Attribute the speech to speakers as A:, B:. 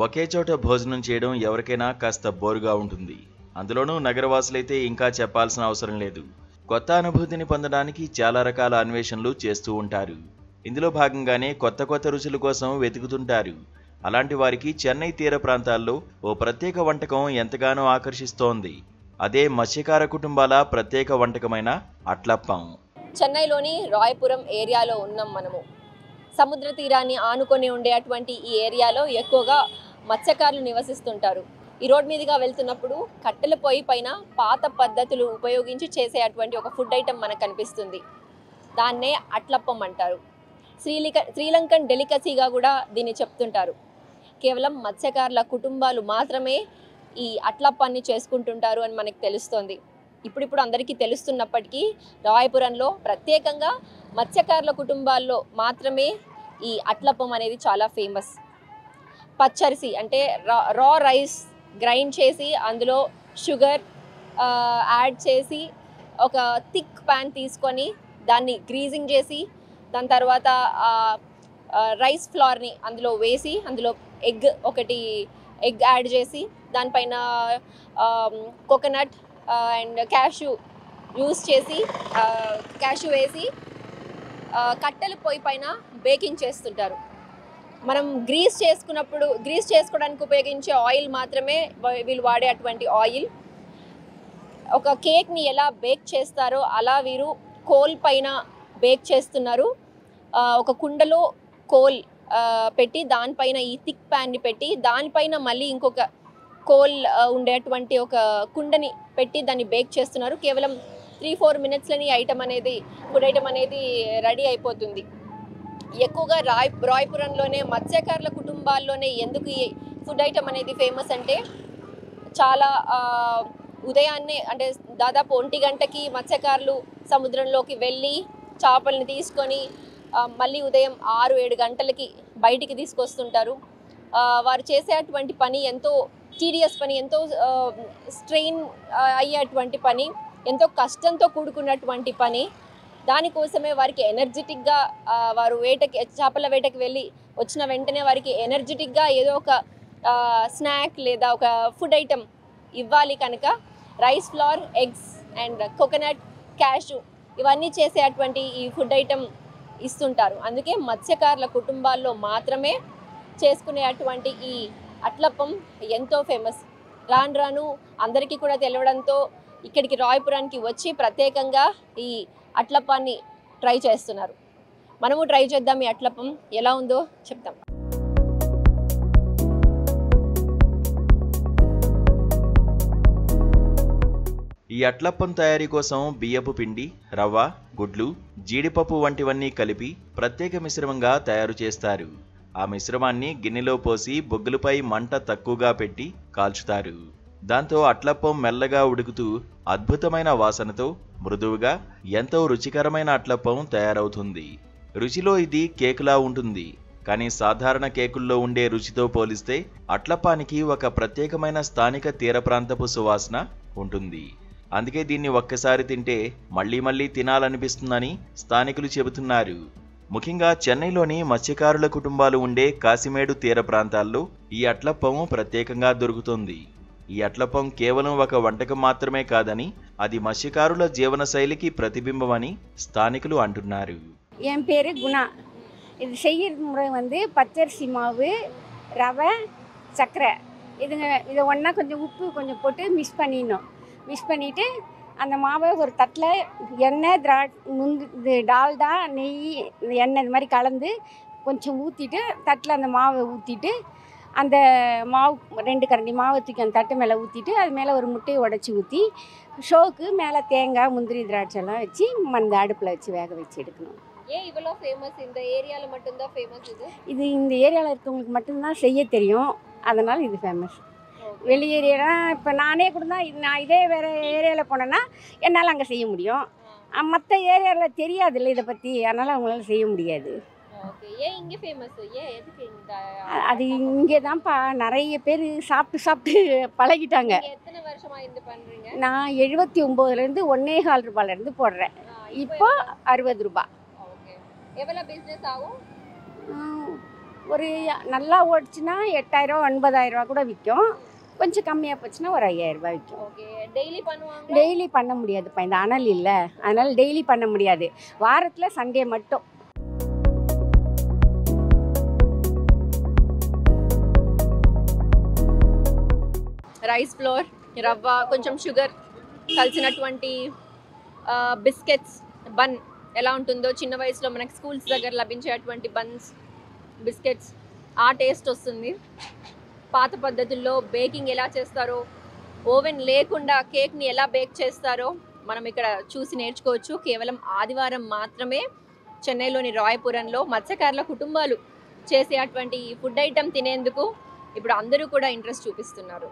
A: ఒకే చోట భోజనం చేయడం ఎవరికైనా కాస్త బోరుగా ఉంటుంది. అందులోనూ నగరవాసులైతే ఇంకా చెప్పాల్సిన అవసరం లేదు. కొత్త అనుభూతిని పొందడానికి చాలా రకాల అన్వేషణలు చేస్తూ ఉంటారు. ఇందులో భాగంగానే కొత్త కొత్త రుచుల కోసం వెతుకుతుంటారు. అలాంటి వారికి చెన్నై తీర ప్రాంతాల్లో ఓ ప్రత్యేక వంటకం ఎంతగానో ఆకర్షిస్తోంది. అదే మత్స్యకార కుటుంబాల ప్రత్యేక వంటకమైన అట్లప్పం.
B: చెన్నైలోని రాయపురం ఏరియాలో ఉన్నాం మనము. సముద్ర తీరాన్ని ఆనుకొని ఉండే అటువంటి ఈ ఏరియాలో ఎక్కువగా మత్స్యకారులు నివసిస్తుంటారు. ఈ రోడ్ మీదుగా వెళ్తున్నప్పుడు కట్టెల పొయ్యి పైన పాత పద్ధతులు ఉపయోగించి చేసే అటువంటి ఒక ఫుడ్ ఐటెం మనకు కనిపిస్తుంది. దాన్నే అట్లప్పం అంటారు. శ్రీలంకన్ డెలికసీగా కూడా దీన్ని చెప్తుంటారు. కేవలం మత్స్యకారుల కుటుంబాలు మాత్రమే ఈ అట్లప్పాన్ని చేసుకుంటుంటారు అని మనకు తెలుస్తోంది. ఇప్పుడిప్పుడు అందరికీ తెలుస్తున్నప్పటికీ రాయపురంలో ప్రత్యేకంగా మత్స్యకారుల కుటుంబాల్లో మాత్రమే ఈ అట్లప్పం అనేది చాలా ఫేమస్. పచ్చరిసి అంటే రా రైస్ గ్రైండ్ చేసి అందులో షుగర్ యాడ్ చేసి ఒక థిక్ ప్యాన్ తీసుకొని దాన్ని గ్రీజింగ్ చేసి దాని తర్వాత రైస్ ఫ్లోర్ని అందులో వేసి అందులో ఎగ్ యాడ్ చేసి దానిపైన కోకోనట్ అండ్ క్యాష్యూ యూస్ చేసి క్యాష్యూ వేసి కట్టెల పొయ్యి పైన బేకింగ్ చేస్తుంటారు. మనం గ్రీస్ చేసుకోవడానికి ఉపయోగించే ఆయిల్ మాత్రమే వీళ్ళు వాడే అటువంటి ఆయిల్. ఒక కేక్ని ఎలా బేక్ చేస్తారో అలా వీరు కోల్ పైన బేక్ చేస్తున్నారు. ఒక కుండలో కోల్ పెట్టి దానిపైన ఈ థిక్ ప్యాన్ని పెట్టి దానిపైన మళ్ళీ ఇంకొక కోల్ ఉండేటువంటి ఒక కుండని పెట్టి దాన్ని బేక్ చేస్తున్నారు. కేవలం 3-4 మినిట్స్లోని ఫుడ్ ఐటమ్ అనేది రెడీ అయిపోతుంది. ఎక్కువగా రాయపురంలోనే మత్స్యకారుల కుటుంబాల్లోనే ఎందుకు ఈ ఫుడ్ ఐటమ్ అనేది ఫేమస్ అంటే చాలా ఉదయాన్నే అంటే దాదాపు 1 గంటకి మత్స్యకారులు సముద్రంలోకి వెళ్ళి చేపల్ని తీసుకొని మళ్ళీ ఉదయం 6-7 గంటలకి బయటికి తీసుకొస్తుంటారు. వారు చేసేటువంటి పని ఎంతో టీడియస్ పని, ఎంతో స్ట్రెయిన్ అయ్యేటువంటి పని, ఎంతో కష్టంతో కూడుకున్నటువంటి పని. దానికోసమే వారికి ఎనర్జెటిక్గా వారు చేపల వేటకి వెళ్ళి వచ్చిన వెంటనే వారికి ఎనర్జెటిక్గా ఏదో ఒక స్నాక్ లేదా ఒక ఫుడ్ ఐటమ్ ఇవ్వాలి కనుక rice flour, eggs and coconut, cashew ఇవన్నీ చేసేటువంటి ఈ ఫుడ్ ఐటమ్ ఇస్తుంటారు. అందుకే మత్స్యకారుల కుటుంబాల్లో మాత్రమే చేసుకునే అటువంటి ఈ అట్లప్పం ఎంతో ఫేమస్. రాను అందరికీ కూడా తెలియడంతో ఇక్కడికి రాయపురానికి వచ్చి ప్రత్యేకంగా ఈ అట్లప్పాన్ని ట్రై చేస్తున్నారు. మనము ట్రై చేద్దాం. ఈ అట్లప్పం ఎలా ఉందో చెప్తాం.
A: ఈ అట్లప్పం తయారీ కోసం బియ్యపు పిండి, రవ్వ, గుడ్లు, జీడిపప్పు వంటివన్నీ కలిపి ప్రత్యేక మిశ్రమంగా తయారు చేస్తారు. ఆ మిశ్రమాన్ని గిన్నెలో పోసి బొగ్గులపై మంట తక్కువగా పెట్టి కాల్చుతారు. దాంతో అట్లప్పం మెల్లగా ఉడుకుతూ అద్భుతమైన వాసనతో మృదువుగా ఎంతో రుచికరమైన అట్లప్పం తయారవుతుంది. రుచిలో ఇది కేకులా ఉంటుంది. కానీ సాధారణ కేకుల్లో ఉండే రుచితో పోలిస్తే అట్లప్పానికి ఒక ప్రత్యేకమైన స్థానిక తీర ప్రాంతపు సువాసన ఉంటుంది. అందుకే దీన్ని ఒక్కసారి తింటే మళ్లీ మళ్లీ తినాలనిపిస్తుందని స్థానికులు చెబుతున్నారు. ముఖ్యంగా చెన్నైలోని మత్స్యకారుల కుటుంబాలు ఉండే కాశీమేడు తీర ప్రాంతాల్లో ఈ అట్లప్పం ప్రత్యేకంగా దొరుకుతుంది. ఈ అట్లప్పం కేవలం ఒక వంటకం మాత్రమే కాదని అది మత్స్యకారుల జీవన శైలికి ప్రతిబింబమని స్థానికులు అంటున్నారు.
C: என் பேர் குணா. இது செய்கிற முறை பச்சரிசி மாவு, ரவை, சர்க்கரை இதை ஒன்றா கொஞ்சம் உப்பு கொஞ்சம் போட்டு மிக்ஸ் பண்ணிவிட்டு அந்த மாவை ஒரு தட்டில் எண்ணெய், டால்டா, நெய், எண்ணெய் இது மாதிரி கலந்து கொஞ்சம் ஊற்றிட்டு தட்டில் அந்த மாவை ஊற்றிட்டு அந்த மாவு 2 கரண்டி மாவை தூக்கி அந்த தட்டு மேலே ஊற்றிட்டு அது மேலே ஒரு முட்டையை உடச்சி ஊற்றி ஷோக்கு மேலே தேங்காய், முந்திரி, திராட்சைலாம் வச்சு அந்த அடுப்பில் வச்சு வேக வச்சு எடுக்கணும்.
B: ஏன் இவ்வளோ ஃபேமஸ்? இந்த ஏரியாவில் மட்டும்தான் ஃபேமஸ்
C: இது இந்த ஏரியாவில் இருக்கவங்களுக்கு மட்டும்தான் செய்ய தெரியும். அதனால் இது ஃபேமஸ். வெளி ஏரியாலாம் இப்போ நானே கூட தான் நான் இதே வேறு ஏரியாவில் போனேன்னா என்னால் அங்கே செய்ய முடியும். மற்ற ஏரியாவில் தெரியாதுல்ல இதை பற்றி, அதனால் அவங்களால செய்ய முடியாது. அது இங்கே தான்ப்பா நிறைய பேர் சாப்பிட்டு பழகிட்டாங்க. நான் 79லேருந்து 1.25 ரூபாயிலேருந்து போடுறேன். இப்போ 60 ரூபா. ஒரு நல்லா ஓடிச்சுன்னா 8000 90000 கூட விற்கும். கொஞ்சம் கம்மியாக போச்சுன்னா ஒரு 5000 ரூபாய் விற்கும்.
B: ஓகே. டெய்லி பண்ணுவாங்க?
C: டெய்லி பண்ண முடியாதுப்பா, இந்த அனல் இல்லை, அதனால் டெய்லி பண்ண முடியாது. வாரத்தில் சண்டே மட்டும்.
B: రైస్ ఫ్లోర్, రవ్వ, కొంచెం షుగర్ కలిసినటువంటి బిస్కెట్స్, బన్ ఎలా ఉంటుందో చిన్న వయసులో మనకి స్కూల్స్ దగ్గర లభించేటువంటి బన్స్, బిస్కెట్స్ ఆ టేస్ట్ వస్తుంది. పాత పద్ధతుల్లో బేకింగ్ ఎలా చేస్తారో, ఓవెన్ లేకుండా కేక్ని ఎలా బేక్ చేస్తారో మనం ఇక్కడ చూసి నేర్చుకోవచ్చు. కేవలం ఆదివారం మాత్రమే చెన్నైలోని రాయపురంలో మత్స్యకారుల కుటుంబాలు చేసే అటువంటి ఫుడ్ ఐటెం తినేందుకు ఇప్పుడు అందరూ కూడా ఇంట్రెస్ట్ చూపిస్తున్నారు.